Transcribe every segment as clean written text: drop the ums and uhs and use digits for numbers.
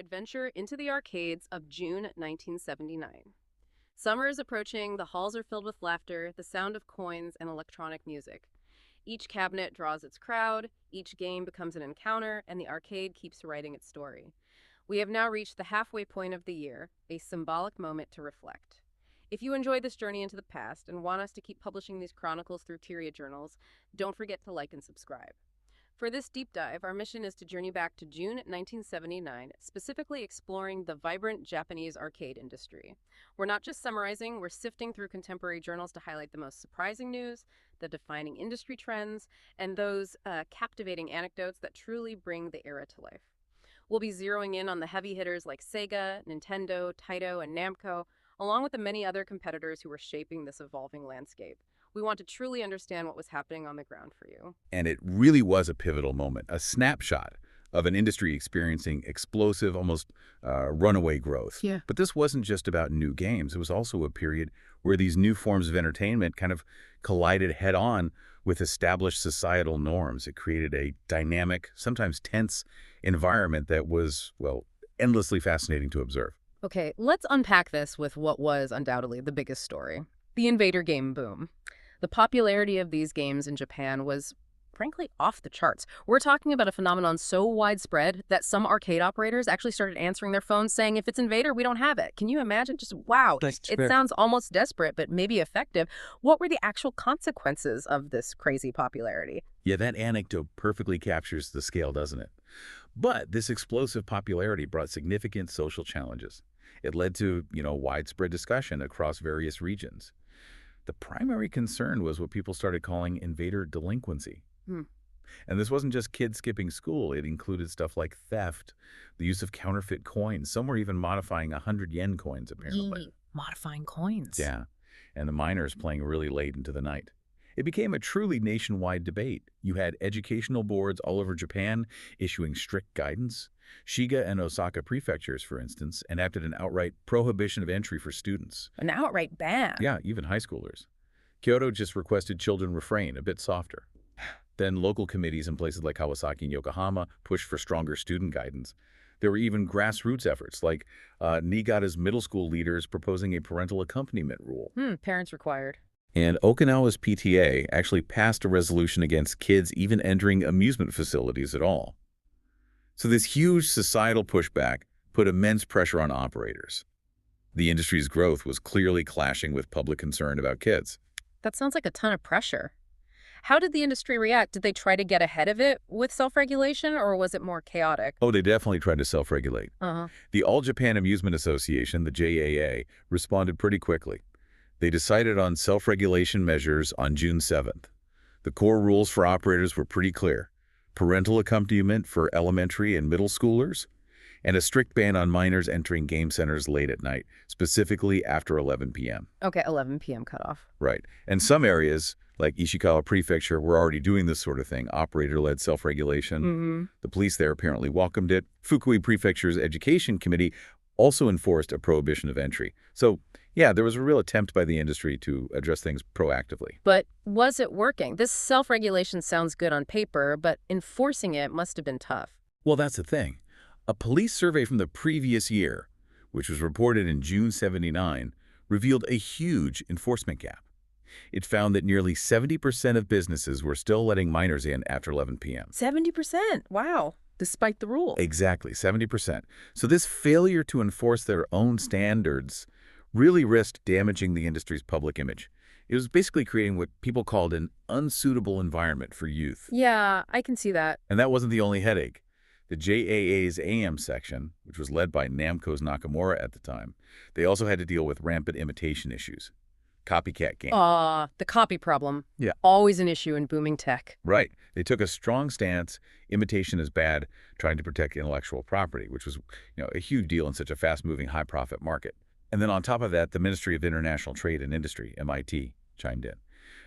adventure into the arcades of June 1979. Summer is approaching, the halls are filled with laughter, the sound of coins, and electronic music. Each cabinet draws its crowd, each game becomes an encounter, and the arcade keeps writing its story. We have now reached the halfway point of the year, a symbolic moment to reflect. If you enjoy this journey into the past and want us to keep publishing these chronicles through Tyria Journals, don't forget to like and subscribe. For this deep dive, our mission is to journey back to June 1979, specifically exploring the vibrant Japanese arcade industry. We're not just summarizing, we're sifting through contemporary journals to highlight the most surprising news, the defining industry trends, and those captivating anecdotes that truly bring the era to life. We'll be zeroing in on the heavy hitters like Sega, Nintendo, Taito, and Namco, along with the many other competitors who were shaping this evolving landscape. We want to truly understand what was happening on the ground for you. And it really was a pivotal moment, a snapshot of an industry experiencing explosive, almost runaway growth. Yeah. But this wasn't just about new games. It was also a period where these new forms of entertainment kind of collided head-on with established societal norms. It created a dynamic, sometimes tense environment that was, well, endlessly fascinating to observe. Okay, let's unpack this with what was undoubtedly the biggest story, the Invader game boom. The popularity of these games in Japan was, frankly, off the charts. We're talking about a phenomenon so widespread that some arcade operators actually started answering their phones saying, if it's Invader, we don't have it. Can you imagine? Just, wow. It sounds almost desperate, but maybe effective. What were the actual consequences of this crazy popularity? Yeah, that anecdote perfectly captures the scale, doesn't it? But this explosive popularity brought significant social challenges. It led to, widespread discussion across various regions. The primary concern was what people started calling invader delinquency. And this wasn't just kids skipping school. It included stuff like theft, the use of counterfeit coins. Some were even modifying 100-yen coins, apparently. Modifying coins. Yeah, and the miners playing really late into the night. It became a truly nationwide debate. You had educational boards all over Japan issuing strict guidance. Shiga and Osaka prefectures, for instance, enacted an outright prohibition of entry for students. An outright ban? Yeah, even high schoolers. Kyoto just requested children refrain, a bit softer. Then local committees in places like Kawasaki and Yokohama pushed for stronger student guidance. There were even grassroots efforts, like Niigata's middle school leaders proposing a parental accompaniment rule. Parents required. And Okinawa's PTA actually passed a resolution against kids even entering amusement facilities at all. So this huge societal pushback put immense pressure on operators. The industry's growth was clearly clashing with public concern about kids. That sounds like a ton of pressure. How did the industry react? Did they try to get ahead of it with self-regulation, or was it more chaotic? Oh, they definitely tried to self-regulate. The All Japan Amusement Association, the JAA, responded pretty quickly. They decided on self-regulation measures on June 7th. The core rules for operators were pretty clear. Parental accompaniment for elementary and middle schoolers, and a strict ban on minors entering game centers late at night, specifically after 11 p.m. Okay, 11 p.m. cutoff. Right. And some areas, like Ishikawa Prefecture, were already doing this sort of thing, operator-led self-regulation. The police there apparently welcomed it. Fukui Prefecture's Education Committee also enforced a prohibition of entry. So, yeah, there was a real attempt by the industry to address things proactively. But was it working? This self-regulation sounds good on paper, but enforcing it must have been tough. Well, that's the thing. A police survey from the previous year, which was reported in June '79, revealed a huge enforcement gap. It found that nearly 70% of businesses were still letting minors in after 11 p.m. 70%? Wow. Despite the rules. Exactly, 70%. So this failure to enforce their own standards really risked damaging the industry's public image. It was basically creating what people called an unsuitable environment for youth. Yeah, I can see that. And that wasn't the only headache. The JAA's AM section, which was led by Namco's Nakamura at the time, they also had to deal with rampant imitation issues. Copycat games. The copy problem. Yeah. Always an issue in booming tech. Right. They took a strong stance. Imitation is bad, trying to protect intellectual property, which was, a huge deal in such a fast-moving, high-profit market. And then on top of that, the Ministry of International Trade and Industry, MIT, chimed in.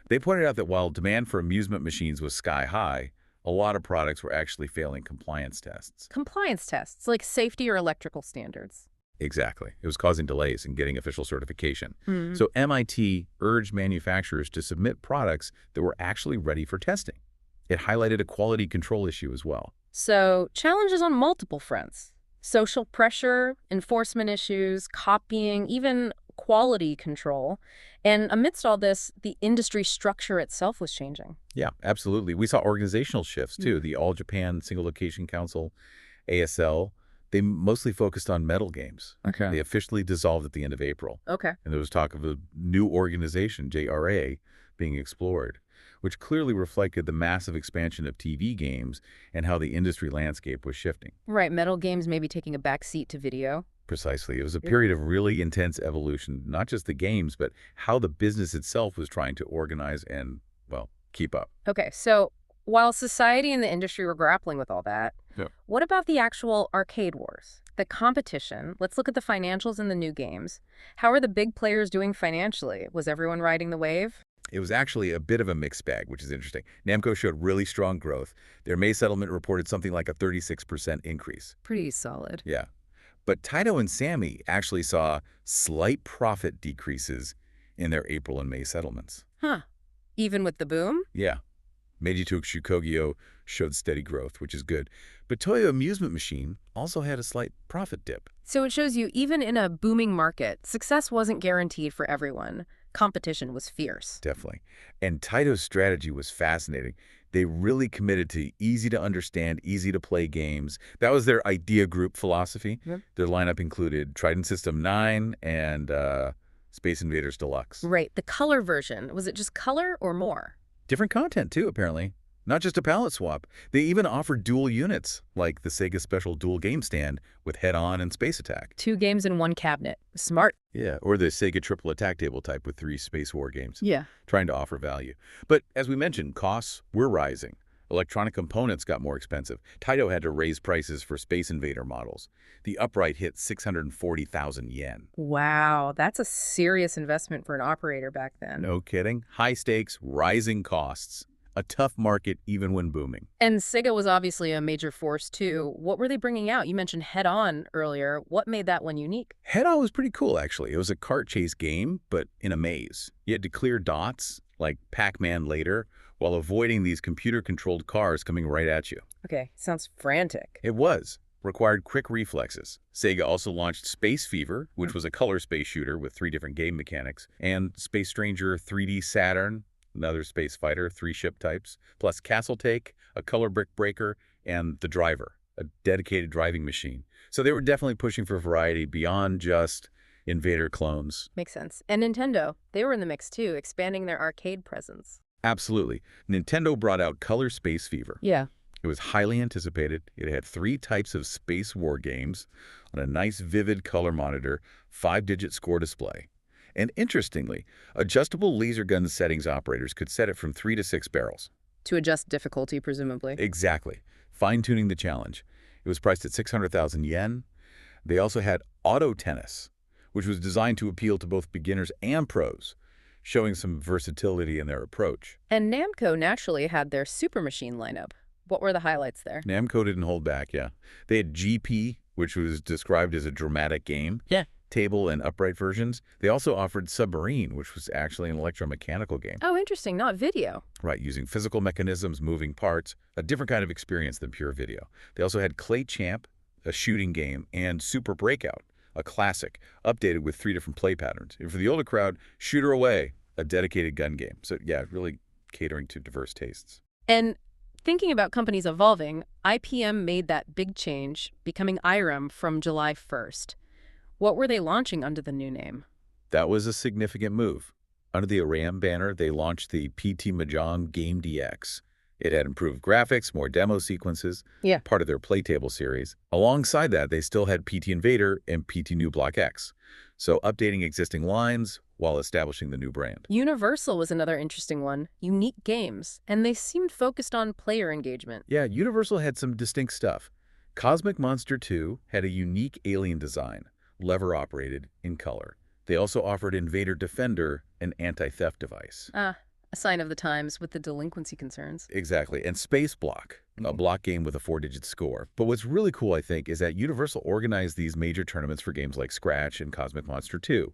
They pointed out that while demand for amusement machines was sky high, a lot of products were actually failing compliance tests. Compliance tests, like safety or electrical standards. Exactly. It was causing delays in getting official certification. So MIT urged manufacturers to submit products that were actually ready for testing. It highlighted a quality control issue as well. So challenges on multiple fronts. Social pressure, enforcement issues, copying, even quality control. And amidst all this, the industry structure itself was changing. Yeah, absolutely. We saw organizational shifts, Mm. too. The All Japan Single Location Council, ASL, they mostly focused on metal games. Okay. They officially dissolved at the end of April. Okay. And there was talk of a new organization, JRA, being explored, which clearly reflected the massive expansion of TV games and how the industry landscape was shifting. Right, metal games maybe taking a back seat to video. Precisely. It was a Yep. period of really intense evolution, not just the games, but how the business itself was trying to organize and, well, keep up. Okay, so while society and the industry were grappling with all that, Yep. what about the actual arcade wars? The competition, let's look at the financials in the new games. How are the big players doing financially? Was everyone riding the wave? It was actually a bit of a mixed bag, which is interesting. Namco showed really strong growth. Their May settlement reported something like a 36% increase. Pretty solid. Yeah. But Taito and Sammy actually saw slight profit decreases in their April and May settlements. Huh. Even with the boom? Yeah. Meiji-Took Shukogyo showed steady growth, which is good. But Toyo Amusement Machine also had a slight profit dip. So it shows you, even in a booming market, success wasn't guaranteed for everyone. Competition was fierce. Definitely. And Taito's strategy was fascinating. They really committed to easy to understand, easy to play games. That was their idea group philosophy. Yep. Their lineup included Trident System 9 and Space Invaders Deluxe. Right, the color version. Was it just color or more? Different content, too, apparently. Not just a palette swap. They even offered dual units, like the Sega Special Dual Game Stand with Head-On and Space Attack. 2 games in 1 cabinet. Smart. Yeah, or the Sega Triple Attack Table type with 3 Space War games. Yeah. Trying to offer value. But as we mentioned, costs were rising. Electronic components got more expensive. Taito had to raise prices for Space Invader models. The upright hit 640,000 yen. Wow, that's a serious investment for an operator back then. No kidding. High stakes, rising costs. A tough market even when booming. And Sega was obviously a major force, too. What were they bringing out? You mentioned Head-On earlier. What made that one unique? Head-On was pretty cool, actually. It was a cart chase game, but in a maze. You had to clear dots, like Pac-Man later, while avoiding these computer-controlled cars coming right at you. Okay, sounds frantic. It was. Required quick reflexes. Sega also launched Space Fever, which was a color space shooter with 3 different game mechanics, and Space Stranger 3D Saturn, another space fighter, 3 ship types, plus Castle Take, a color brick breaker, and the Driver, a dedicated driving machine. So they were definitely pushing for variety beyond just Invader clones. Makes sense. And Nintendo, they were in the mix, too, expanding their arcade presence. Absolutely. Nintendo brought out Color Space Fever. Yeah. It was highly anticipated. It had 3 types of space war games on a nice vivid color monitor, 5-digit score display. And interestingly, adjustable laser gun settings operators could set it from 3 to 6 barrels. To adjust difficulty, presumably. Exactly. Fine-tuning the challenge. It was priced at 600,000 yen. They also had Auto Tennis, which was designed to appeal to both beginners and pros, showing some versatility in their approach. And Namco naturally had their Super Machine lineup. What were the highlights there? Namco didn't hold back, yeah. They had GP, which was described as a dramatic game. Yeah. Table and upright versions. They also offered Submarine, which was actually an electromechanical game. Oh, interesting, not video. Right, using physical mechanisms, moving parts, a different kind of experience than pure video. They also had Clay Champ, a shooting game, and Super Breakout, a classic, updated with 3 different play patterns. And for the older crowd, Shooter Away, a dedicated gun game. So yeah, really catering to diverse tastes. And thinking about companies evolving, IPM made that big change, becoming IREM from July 1st. What were they launching under the new name? That was a significant move. Under the IREM banner, they launched the PT Mahjong Game DX. It had improved graphics, more demo sequences, Yeah. part of their Playtable series. Alongside that, they still had PT Invader and PT New Block X. So updating existing lines while establishing the new brand. Universal was another interesting one. Unique games. And they seemed focused on player engagement. Yeah, Universal had some distinct stuff. Cosmic Monster 2 had a unique alien design, lever-operated, in color. They also offered Invader Defender, an anti-theft device. Ah, a sign of the times with the delinquency concerns. Exactly. And Space Block, a block game with a 4-digit score. But what's really cool, I think, is that Universal organized these major tournaments for games like Scratch and Cosmic Monster 2,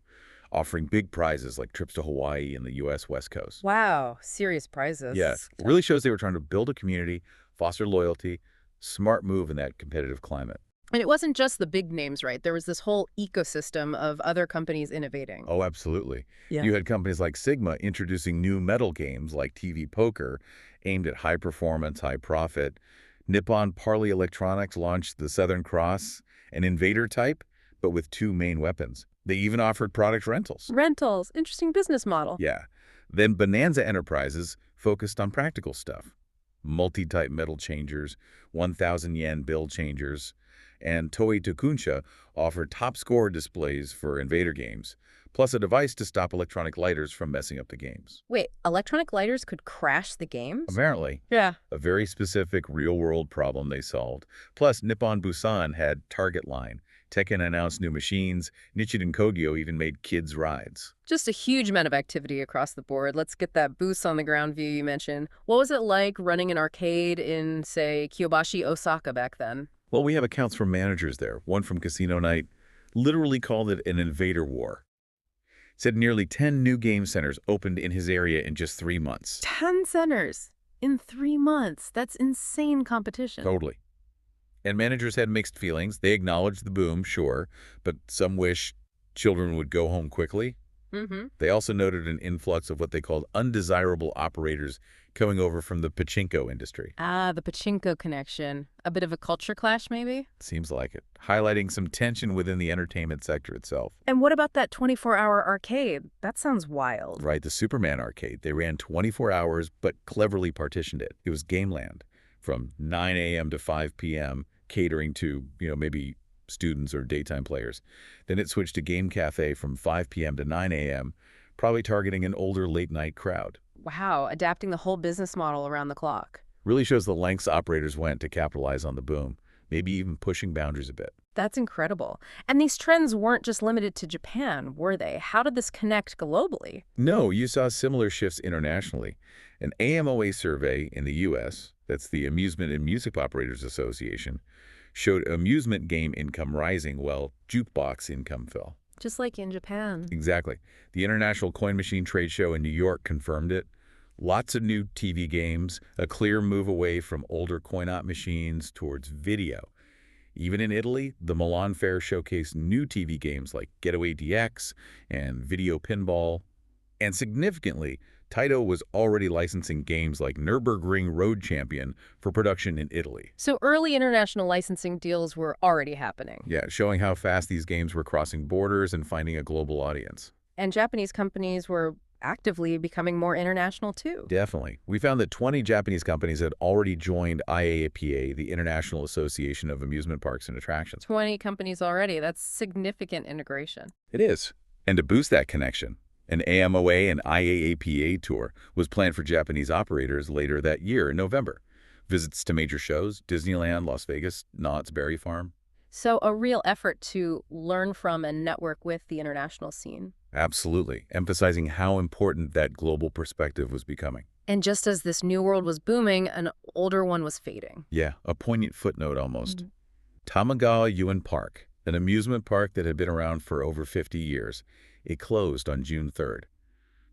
offering big prizes like trips to Hawaii and the U.S. West Coast. Wow, serious prizes. Yes, it really shows they were trying to build a community, foster loyalty, smart move in that competitive climate. And it wasn't just the big names, right? There was this whole ecosystem of other companies innovating. Oh, absolutely. Yeah. You had companies like Sigma introducing new metal games like TV Poker, aimed at high performance, high profit. Nippon Parley Electronics launched the Southern Cross, an invader type, but with two main weapons. They even offered product rentals. Rentals, interesting business model. Yeah. Then Bonanza Enterprises focused on practical stuff. Multi-type metal changers, 1,000 yen bill changers, and Toei Tokunsha offered top score displays for invader games, plus a device to stop electronic lighters from messing up the games. Wait, electronic lighters could crash the games? Apparently, Yeah. a very specific real-world problem they solved. Plus, Nippon Busan had Target Line. Tekken announced new machines. Nichiren Kogyo even made kids' rides. Just a huge amount of activity across the board. Let's get that boots on the ground view you mentioned. What was it like running an arcade in, say, Kyobashi, Osaka back then? Well, we have accounts from managers there. One from Casino Night literally called it an invader war. Said nearly 10 new game centers opened in his area in just 3 months. 10 centers in 3 months. That's insane competition. Totally. And managers had mixed feelings. They acknowledged the boom, sure, but some wish children would go home quickly. Mm-hmm. They also noted an influx of what they called undesirable operators coming over from the pachinko industry. Ah, the pachinko connection. A bit of a culture clash, maybe? Seems like it. Highlighting some tension within the entertainment sector itself. And what about that 24-hour arcade? That sounds wild. Right, the Superman arcade. They ran 24 hours, but cleverly partitioned it. It was Gameland from 9 a.m. to 5 p.m., catering to, maybe students or daytime players. Then it switched to Game Cafe from 5 p.m. to 9 a.m., probably targeting an older late-night crowd. Wow, adapting the whole business model around the clock. Really shows the lengths operators went to capitalize on the boom, maybe even pushing boundaries a bit. That's incredible. And these trends weren't just limited to Japan, were they? How did this connect globally? No, you saw similar shifts internationally. An AMOA survey in the U.S., that's the Amusement and Music Operators Association, showed amusement game income rising while jukebox income fell. Just like in Japan. Exactly. The International Coin Machine Trade Show in New York confirmed it. Lots of new TV games, a clear move away from older coin-op machines towards video. Even in Italy, the Milan Fair showcased new TV games like Getaway DX and Video Pinball. And significantly, Taito was already licensing games like Nürburgring Road Champion for production in Italy. So early international licensing deals were already happening. Yeah, showing how fast these games were crossing borders and finding a global audience. And Japanese companies were actively becoming more international too. Definitely. We found that 20 Japanese companies had already joined IAAPA, the International Association of Amusement Parks and Attractions. 20 companies already. That's significant integration. It is. And to boost that connection, an AMOA and IAAPA tour was planned for Japanese operators later that year in November. Visits to major shows, Disneyland, Las Vegas, Knott's Berry Farm. So a real effort to learn from and network with the international scene. Absolutely, emphasizing how important that global perspective was becoming. And just as this new world was booming, an older one was fading. Yeah, a poignant footnote almost. Mhm. Tamagawa Yuan Park, an amusement park that had been around for over 50 years. It closed on June 3rd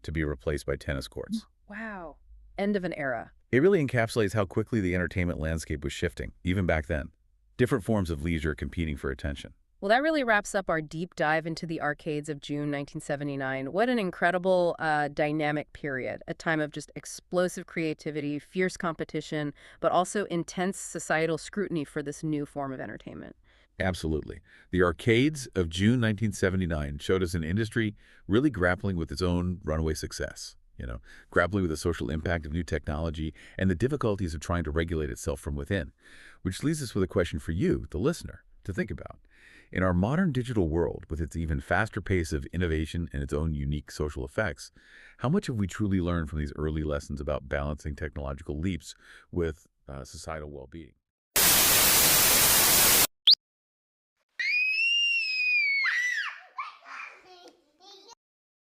to be replaced by tennis courts. Wow. End of an era. It really encapsulates how quickly the entertainment landscape was shifting, even back then. Different forms of leisure competing for attention. Well, that really wraps up our deep dive into the arcades of June 1979. What an incredible, dynamic period, a time of just explosive creativity, fierce competition, but also intense societal scrutiny for this new form of entertainment. Absolutely. The arcades of June 1979 showed us an industry really grappling with its own runaway success, grappling with the social impact of new technology and the difficulties of trying to regulate itself from within, which leaves us with a question for you, the listener, to think about. In our modern digital world, with its even faster pace of innovation and its own unique social effects, how much have we truly learned from these early lessons about balancing technological leaps with societal well-being?